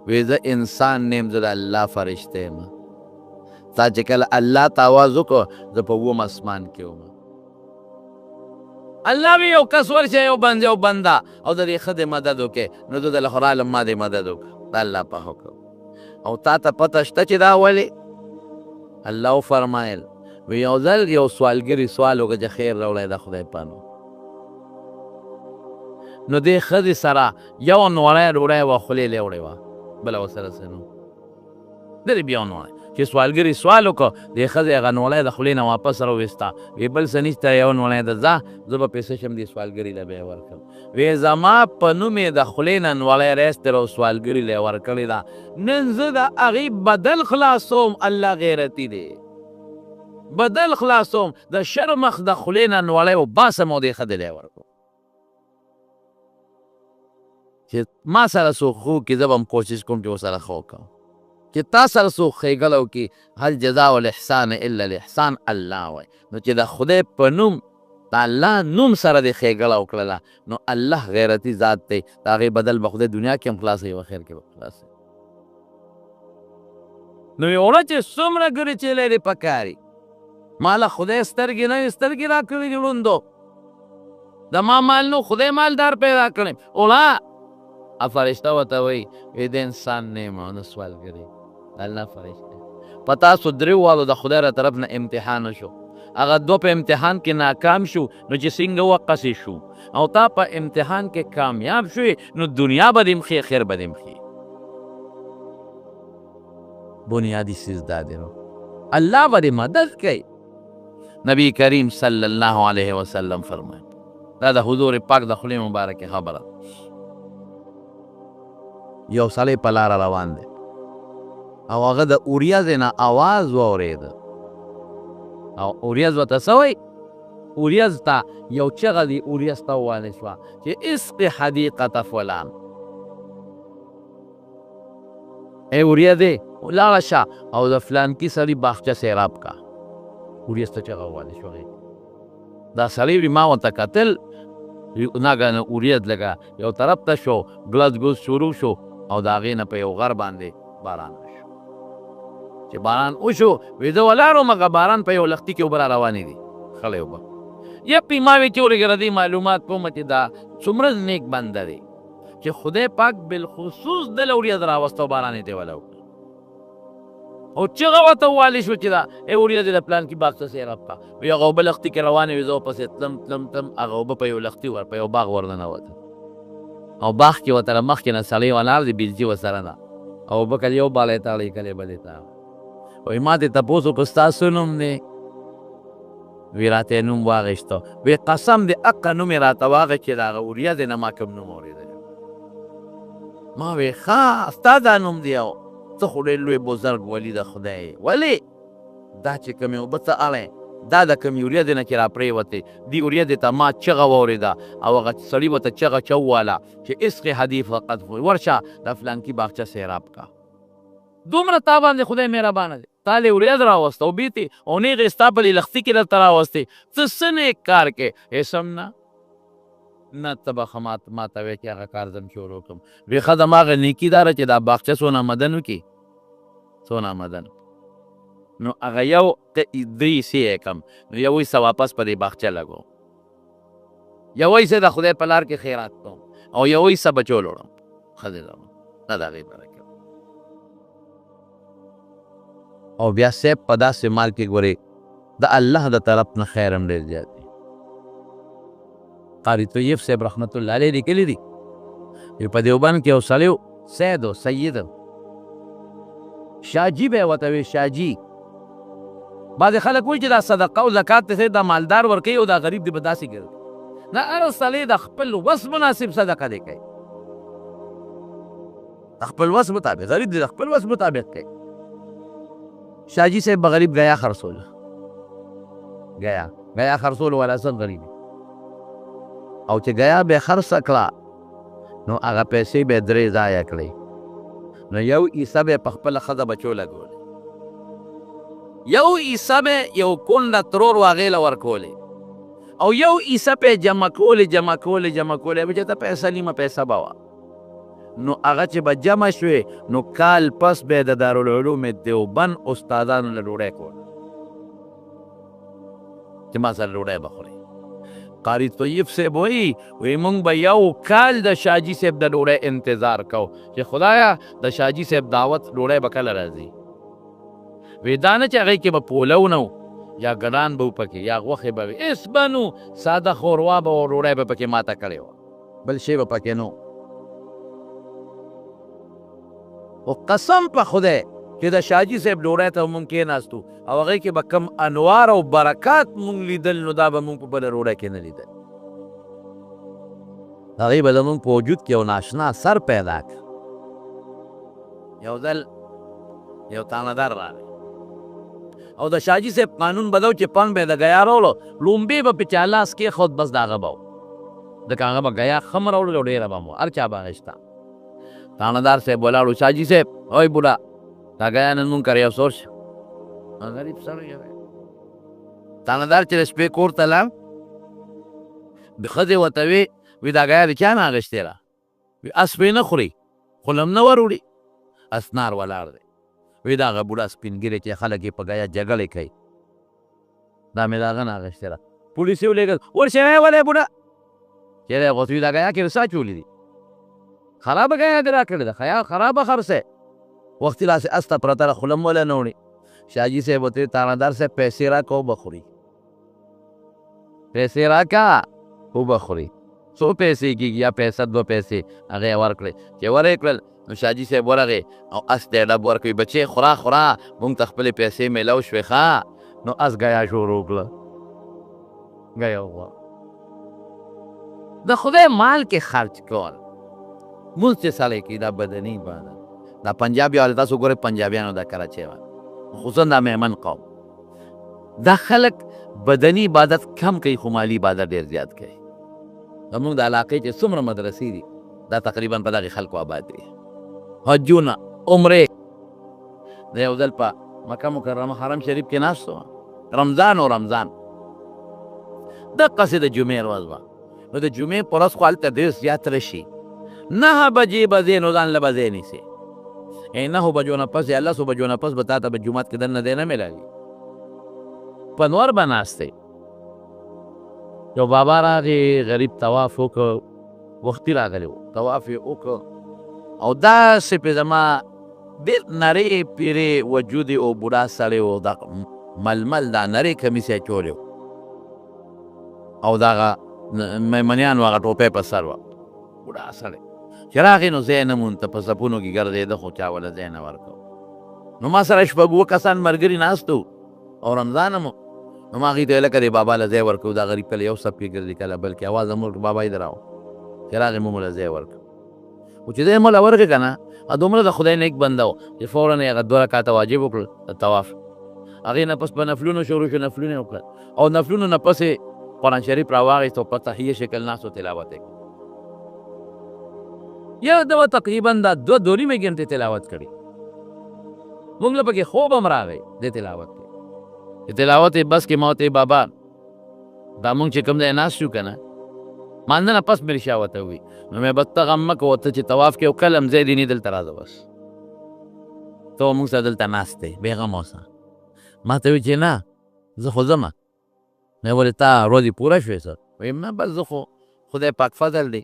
وی زه انسان نیم زه د الله فرشته یم تا چې کله الله ته آواز وکړو زه په اووم اسمان کې وم الله وی یو کس ورشه یو بنده او د دې ښځې مدد وکړې نو زه دله خو رالم ما دې مدد وکړو د الله په حکم او تا ته پته شته چې دا ولې الله وفرمایل وی یو ځل یو سوالګري سوال وکړه چې خیر راوړی د خدای په نوم نو دې ښځې سره یو نوړی ډوډۍ وه خولې له وړې وه بله ورسره څه نو لرې بیا نوړی چې سوالګري سوال وکړو دې ښځې هغه نوړی د خولې نه واپس راوویسته وی بل څه نشته یو نوړی ده ځه زه به پیسه شم دې سوالګري له به یې ورکړم وی زما په نوم یې د خولې نه نوړی راایستې او سوالګري له یې ورکړې ده نن زه د هغې بدل خلاصوم الله غیرتي دی بدل خلاصوم د شرمخ د خولې نه نوړی وباسم او دې ښځې له یې ورکړم چې ما سره څوک ښه وکړي زه به هم کوشش کوم چې ورسره ښه وکړم چې تا سره څوک ښېګړه وکړي هل جزاء الاحسان الا الاحسان الله وایي نو چې د خدای په نوم د الله نوم سره دې ښېګړه وکړله نو الله غیرتي ذات دی د هغې بدل به خدای دنیا کې هم خلاصوي او آخر کې به خلاصوي نو یې وړه چې څومره ګرې چې لرې پکاري ما له خدای سترګې نه وي سترګې را کړي دي ړوندو د ما مال نو خدای مالدار پیدا کړی وړه فرشته ورته وایي وی د انسان نه یم او نه سوالګري الله فرشته په تاسو درې والو د خدای را طرف نه امتحان شو هغه دو په امتحان کې ناکام شو نو چې څنګه وقصې شو او تا په امتحان کې کامیاب شوې نو دنیا به دې مخې خیر به دې مخې بنیادی چیز دا دی نو الله به دې مدد کوي نبی کریم صلی الله علیه وسلم فرمایي دا د حضور پاک د خولې مبارکې خبره یو سړی په لاره روان دی او هغه د اوریځې نه اواز واورېده او اوریځ ورته څه وایي اوریځ ته یو چغه دی اوریځ ته وویلې شوه چې اسقي حدیقة فلان ای اوریځې ولاړه شه او د فلانکي سړي باغچه سیراب کا اوریځ ته چغه وویلې شوه دا سړی وي ما ورته کتل ناګهانه اوریځ لږه یو طرف ته شو ګلز ګوز شروع شو او د هغې نه په یو غر باندې باران وشو چې باران وشو وی زه ولاړم هغه باران په یو لښتي کې اوبه را روانې دي خړې اوبه یپې ما وی چې ورګره دې معلومات کوم چې دا څومره نیک بنده دی چې خدای پاک بالخصوص دله اوریځ راوسته او باران یې دی ولا وکړه او چغه ورته وویلې شو چې دا ای اوریځې د پلان کې باغچه سیراب کا وی هغه اوبه لښتي کې روانې وي زه ورپسې تلم هغه اوبه په یو لښتي ور په یو باغ ورننوته او باغ کې ورته له مخکې نه سړی ولاړ دی بیلچې ورسره ده او اوبه کله یو بالی تاړی کله بلې تاړی وی ما ته تپوس وکړ ستا څه نوم دی وی راته یې نوم واخیسته وی قسم دی حقه نوم یې راته واخیست چې د هغه اوریځې نه ما کوم نوم اورېدلی ما وی ښه ستا دا نوم دی او ته خو ډېر لوی بزرګ ولي د خدای ولې دا چې کومې اوبه ته اړی دا د کومې اوریځې نه چې را پرېوتې دې اوریځې ته ما چغه واورېده او هغه سړي ورته چغه چوواله چې اسقي حدیقة ورشه د فلانکي باغچه سیراب کا دومره تا باندې خدای مهربانه دی تا لې اوریځ راوسته او بیتې او نیغې ستا په لښتي کې درته راوستې ته څه نیک کار کې هېڅ هم نه ته به ښه ما ته وایې چې هغه کار زه شروع کړم وی ښه زما هغه نیکي داره چې دا باغچه څونه آمدن وکړي څونه آمدن نو هغه یو درې حصې یې کم نو یو حصه واپس په دې باغچه لګوم یو حصه د خدای په لار کې خیرات کوم او یو حصه بچو لوړم ښځې زما نه د هغې برکت او بیا صاحب په داسې مال کې ګورې د الله د طرف نه خیر هم ډېر زیات دی قاري طیب صاحب رحمت الله علیه لیکلي دي په دیوبند کې یو سړی و سید و سید شاجي به یې ورته وي شاجي بعضې خلک وایي چې دا صدقه او زکات دی دا مالدار ورکوي او دا غریب دی به داسې ګرځي نه هر سړی د خپل وس مناسب صدقه دی کوي د خپل وس مطابق غریب دی د خپل وس مطابق کوي شاجي صاحب به غریب گیا خرڅول گیا خرڅول والا اصل غریب او چې گیا به خرڅه کړه نو هغه پیسې به درې ضایع کړې نو یو حصه به یې په خپله ښځه بچو لګولې یو حصه به یو کونډه ترور و هغې له ورکولې او یو حصه به یې جمع کولې به چې ته پیسه نیمه پیسه به وه نو هغه چې به جمع شوې نو کال پس به د دارالعلوم دیوبند استادانو له ډوډۍ کوله چې ما سره ډوډۍ به خورې قاري طیب صاحب وایي موږ به یو کال د شاجي صاحب د ډوډۍ انتظار کوو چې خدایا د شاجي صاحب دعوت ډوډۍ به کله راځي وی دا نه چې هغې کې به پولو نه یا ګډان به پکې یا غوښې به وي هېڅ به نو ساده ښوروا به او ډوډۍ به پکې ماته کړې وه بل شی به پکې نو او قسم په خدای چې د شاجي صاحب ډوډۍ ته مونږ کېناستو او هغې کې به کم انوار او برکات مونږ لیدل نو دا به مونږ په بله ډوډۍ کې نه لیدل هغې به زمونږ په وجود کې یو ناشنا سر پیدا کړ یو ځل یو تانهدار راغی او د شاجي صاحب قانون به دا و چې پن به یې د ګیا راوړو لومبې به پې چا لاس کېښود بس د هغه به و ځکه هغه به ګیا ښه م راوړل او ډېره به م هر چا به اخېسته تانهدار صاحب ولاړو شاجي صاحب اوی بوډا دا ګیا نن مونږ کرې افسوس شو غریب سړی تانهدار چې د شپې کور ته لاړ ښځې ورته وی دا ګیا د چا نه اخېستې ده وی اس پې نه خوري خو لم نه ور وړي اسنار ولاړ دی وی دا هغه بوډا سپین ګیرې چې خلک یې په ګیا جګړې کوي دا مې د هغه نه اخېستې ده پولیس یې ولېږل ورشه ولې بوډا چېرې غوڅ وي دا ګیا کې رسا چولې دي خرابه ګیا دې را کړې ده خرابه خرڅه وختي داسې اس ته پرته ده خو لم وله نه وړي شاجي صاحب ورته تانهدار صاحب پیسې راکړه او به خوري پیسې راکا وبه خوري. څو پیسې کېږي یا پیسه 2 پیسې هغه یې ورکړې. چې ورې کړل نو شاجي صاحب ورغې او اس ته ډب ورکوي بچې خورا مونږ ته خپلې پیسې میلاو شوې ښه. نو اس ګیا شروع کړه ګیا وغوړه د خدای مال کې خرچ کول مونځ چې سړی کوي دا بدني عبادت. دا پنجابي والا تاسو ګورئ پنجابیانو دا کراچۍ والا خصوصا دا میمن قوم دا خلک بدني عبادت کم کوي خو مالي عبادت ډېر زیات کوي. زمونږ د علاقې چې څومره مدرسې دي دا تقریبا په دغې خلکو آباد دي. حجونه عمرې د یو ځل په مکه مکرمه حرم شریف کې ناست وم رمضان دقسې د جمعې ورځ وه. نو د جمعې په ورځ خو هلته ډېر زیات رشي 9 بجې به ځې نو ځان له به ځای نیسې 9 بجو نه پس یا 10 بجو نه پس به تا ته به جومات کې دننه دی نه میلاوي په نور به ناست دی. یو بابا راغی غریب طواف وکړ وختي راغلی و طواف یې وکړ او داسې پې زما ډېر نرۍ پیرې وجود او بوډا سړی و دا ململ دا نرۍ کمیس یې چولی و او دغه میمنیانو هغه ټوپۍ په سر وه بوډا سړی چې راغی نو ځای نه مونته په څپونو کې ګرځېده خو چا وله ځای نه ورکړ. نو ما سره شپږ 2 کسان ملګري ناست وو او رمضان هم نو ما هغوی ته ویل که دې بابا له ځای ورکړو دا غریب کله یو صف کې ګرځي کله بل کې اواز هم ورکړو بابا یې دراو چې راغی مو له ځای ورکړو خو چې دی موله ورکړې که نه دومره د خدای نیک بنده و چې فورا یې هغه 2 رکعته واجب وکړل د طواف هغې نه پس په نفلونو شروع شو نفلونه یې وکړل او نفلونو نه پس یې قرآن شریف راواخیست او په تحیه شکل ناست و تلاوت یې یو دوا تقریبا دا 2 نیمې ګنټې تلاوت کړي. مونږ له پکې خوب هم راغی د تلاوت کې چې تلاوت یې بس کې ما ورته بابا دا مونږ چې کوم ځای ناست شو که نه مانځه نه پس مې رښتیا ورته ووي نو مې به ته غم مه کوه ته چې طواف کې یو کله هم ځای دی نه دلته راځه بس ته مونږ سره دلته ناست دی بېغمه اوسه. ما ته ووي چې نه زه خو ځمه. مې ولې تا ورځې پوره شوې سر ویم نه بس زه خو خدای پاک فضل دی.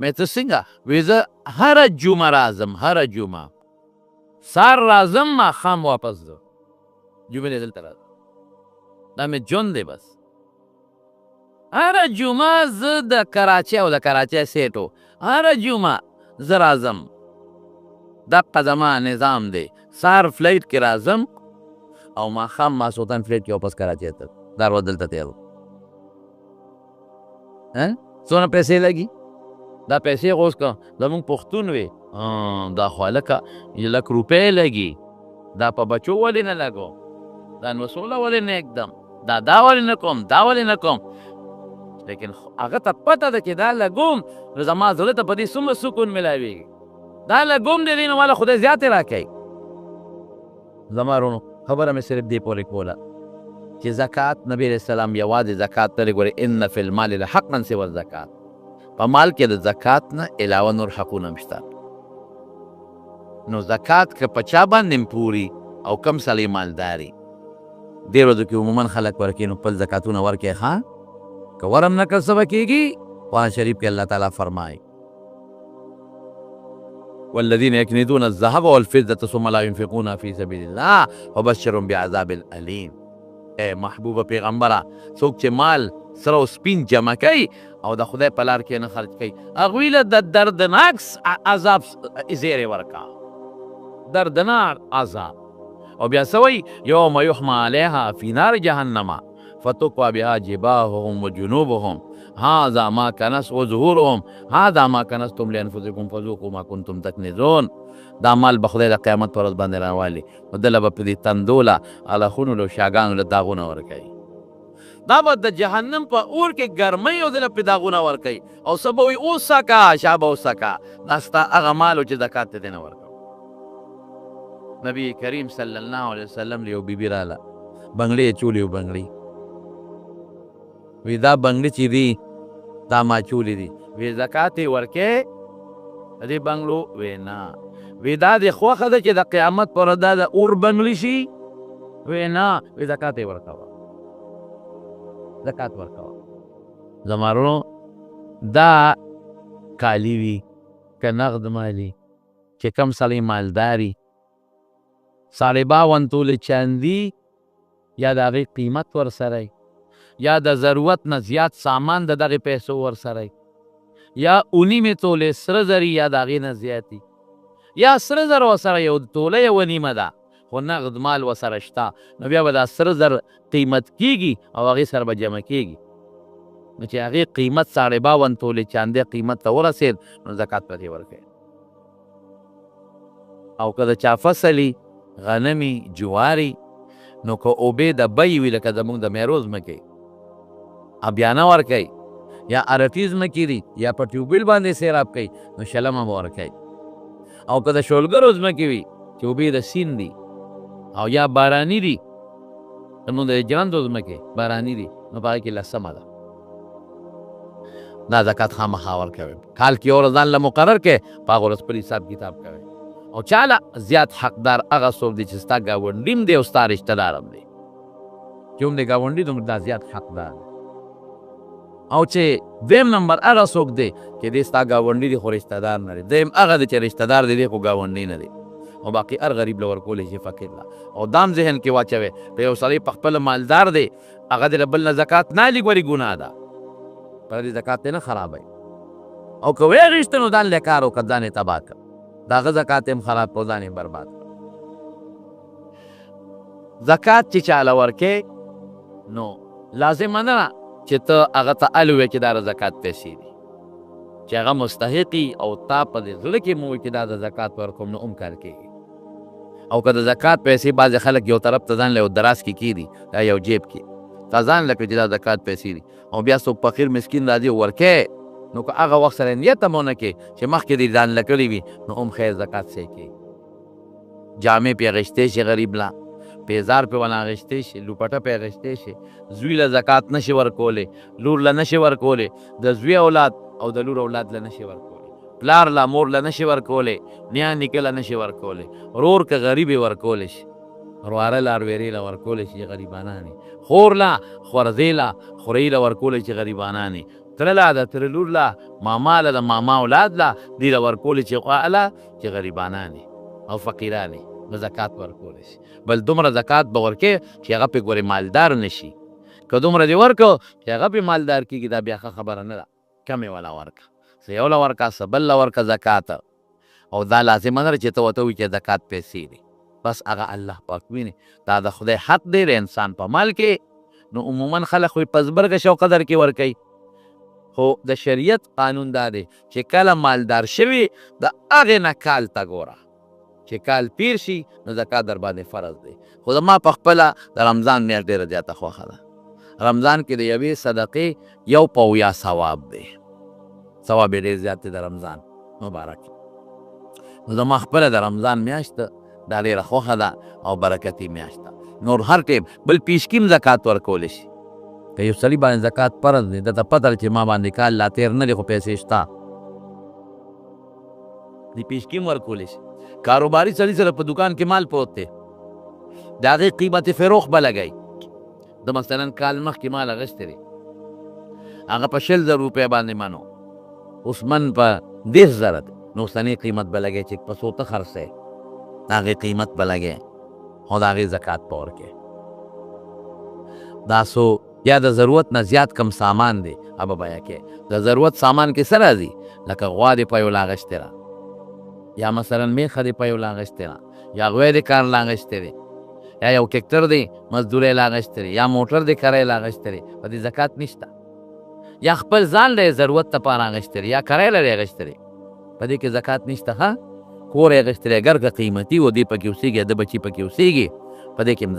مې ته څنګه وی زه هره جمعه راځم هره جمعه سار راځم ماښام واپس ځه جمعې دی دلته راځم دا مې ژوند دی بس هره جمعه زه د کراچۍ او د کراچۍ سیټو هره جمعه زه راځم دقه زما نظام دی سار فلایټ کې راځم او ماښام ماسخوتن فلایټ کې واپس کراچۍ ته دا ورځ دلته تېر څونه پیسې لګي دا پیسې خو اوس که زمونږ پښتون وي دا خو هلکه 1,00,000 روپۍ لګي دا په بچو ولې نه لګوم دا نوسوله ولې نه اږدم دا ولې نه کوم دا ولې نه کوم لیکن هغه ته پته ده چې دا لګوم نو زما زړه ته په دې څومره سکون میلاویږي دا لګوم د دې نه والا خدای زیاتې راکوي. زما رونو خبره مې صرف دې پورې کوله چې زکات نبی علیه السلام یوازې زکات ته ګورې ان فی المال لحقا سوی الزکات په مال کې د زکات نه علاوه نور حقونه هم شته. نو زکات که په چا باندې پوري او کم سړی مالداري دې ورځو کې عموما خلک ورکوي نو خپل زکاتونه ورکوي ښه که ورم نه کړ څه به کېږي. قرآن شریف کې الله تعالی فرمایي والذین یکنزون الذهب والفضة ثم لا ينفقونها فی سبیل الله فبشرهم بعذاب الیم. ای محبوبه پیغمبره څوک چې مال سره او سپین جمع کوي او د خدای په لار کې نه خرج کوي هغوی له د دردناک عذاب زیری ورکا دردناک عذاب او بیا څه وایي یوم یحمى علیها فی نار جهنم فتقوى بها جباههم وجنوبهم هذا ما كنز وظهورهم هذا ما كنزتم لانفسكم فذوقوا ما كنتم تكنزون. دا مال به خدای د قیامت پر ورځ باندې راوالي نو دله به په دې تندوله هلکونو له شاګانو له داغونه ورکوي دا به د جهنم په اور کې ګرمۍ او دله پې داغونه ورکوي او څه به وایي اوسکه شا به اوسکه دا ستا هغه مال و چې زکات ته دې نه ورکوه. نبی کریم صلی الله علیه وسلم له یو بیبي راله بنګړې یې چولې و بنګړې وی دا بنګړي چې دي دا ما چولې دي وی زکات یې ورکې د دې بنګړو وی نه وی دا دې خوښه ده چې د قیامت پر ورځ دا د اور بنګړي شي وی نه وی زکات یې ورکوه زکات ورکوه. زما ورونو دا کالي وي که نغد مالي چې کم سړی مالداري صاحبا ونتول چاندي یا د هغې قیمت ورسره یا د ضرورت نه زیات سامان د دغې پیسو ورسره یا 19 تولې سره زر یا د هغې نه زیاتي یا سره زر ورسره یو توله یوه نیمه ده خو نغد مال ورسره شته نو بیا به دا سره زر قیمت کیږي او هغې سره به جمع کیږي نو چې هغې قیمت 52 تولې چاندې قیمت ته ورسېد نو زکات پرې ورکوي او که د چا فصلي غنمي جواري نو که اوبې د بیې وي لکه زموږ د میرو ځمکې بیا نه ورکوي یا عرفي ځمکې دي یا په ټیوبویل باندې سیراب کوي نو شلمه به ورکوي او که د شولګرو ځمکې وي چې اوبې د سیند دي او یا باراني دي نو د جرندو ځمکې باراني دي نو په هغې کې لسمه ده دا زکات خامخا ورکوي کال کې یو ورځ ځان له مقرر کړې په هغه ورځ خپل حساب کتاب کوي او چاله زیات حقدار هغه څوک دی چې ستا ګاونډي هم دی او ستا رشته دار هم دی چې هم دی ګاونډي دومره دا زیات حقدار دی او چې دویم نمبر هغه څوک دی چې دی ستا ګاونډي دی خو رشته دار نه دی دویم هغه دی چې رشته دار دی خو ګاونډي نه دی او باقي هر غریب له ورکولی شي فقیر له او دام ذهن کې واچوي که یو سړی په خپله مالدار دی هغه د بل نه زکات نه لي ګورې ګناه ده پر دې زکات نه خرابوي او که ویې غېشته نو ځان له کار وکړه ځان یې تباه کړه د هغه زکات هم خراب کړو ځان یې برباد کړه زکات چې چاله ورکې نو لازمه نه ده چې ته هغه ته ال ووایې چې دا د زکات پیسې دي چې هغه مستحقي او تا په دې زړه کې مو وایي چې دا د زکات ورکوم نو هم کار کېږي او که د زکات پیسې بعضې خلک یو طرف ته ځان له یو دراز کې کېدي یا یو جیب کې تا ځان له کړي چې دا زکات پیسې دي او بیا څوک فقیر مسکین راځي ورکې نو که هغه وخت سره نیت هم ونه کړې چې مخکې دې ځان له کړي وي نو هم خیر زکات سې کړي جامې پې اخیستی شي غریب له پیزار پې ونه اخیستی شي لوپټه پې اخیستی شي زوی له زکات نشي ورکولی لور له نشي ورکولی د زوی اولاد او د لور اولاد له نشي ورکولی پلار له مور له نشي ورکولی نیا نیکه له نشي ورکولی رور که غریب یې ورکولی شي رواره له ارویرې له ورکولی شي غریبانان خور له خورزې له خورۍ له ورکولی شي غریبانان تره له د تره لور له ماما له د ماما اولاد له دې له ورکولی چې خواله چې غریبانان او فقیران نو زکات ورکولی شي بل دومره زکات به ورکې چې هغه پې ګورې مالدار نشي که دومره دې ورکو چې هغه پې مالدار کېږي دا بیا ښه خبره نه ده کمې وله ورکه څه یو له ورکه څه بل له ورکه زکات او دا لازمه نه ده چې ته ورته وایي چې زکات پیسې دي بس هغه الله پاک ویني دا د خدای حق دی د انسان په مال کې نو عموما خلک خو یې په زبرګه شو قدر کې ورکوي خو د شریعت قانون دا دی چې کله مالدار شوي د هغې نه کال ته ګوره چې کال پیر شي نو زکات در باندې فرض دی خو زما په خپله د رمضان میاشت ډېره زیاته خوښه ده رمضان کې د یوې صدقې 1 ثواب دی ثواب یې ډېر زیات دی د رمضان مبارک نو زما خپله د رمضان میاشت دا ډېره خوښه ده او برکتي میاشت ده نور هر ټیم بل پیشکیم زکات ورکولی شي که یو سړي باندې زکات فرض دی دته پته چې ما باندې کال لا تېر نه دی خو پیسې شته د پیشکیم ورکولی شي کاروباري سړي سره په دکان کې مال پروت دی د هغې قیمت فروخ به لګوي د مثلا کال مخکې مال اخیستی دی هغه په 100,000 روپۍ باندې منو اوس من په 10,000 دی نو اوسنۍ قیمت به لګوي چې په څو ته خرڅوي د هغې قیمت به لګوي او د هغې زکات به ورکوي دا څو یا د ضرورت نه زیات کم سامان دی هغه به بیه کوي د ضرورت سامان کې څه راځي لکه غوا دې په یو لاغشتی را یا مثلا میخه دې په یو لاغشتی را یا غوی دې کار لاغشتی دی یا یو ټیکټر دی مزدورۍ لاغشتی دی یا موټر دې کرۍ لاغشتی دی په دې زکات نشته یا خپل ځان له ضرورت لپاره اخیستی دی یا کرۍ لرې اخیستی دی په دې کې زکات نشته ښه کور یې اخیستی دی اګر که قیمتي و دې پکې اوسېږي د بچي پکې اوسېږي په دې کې هم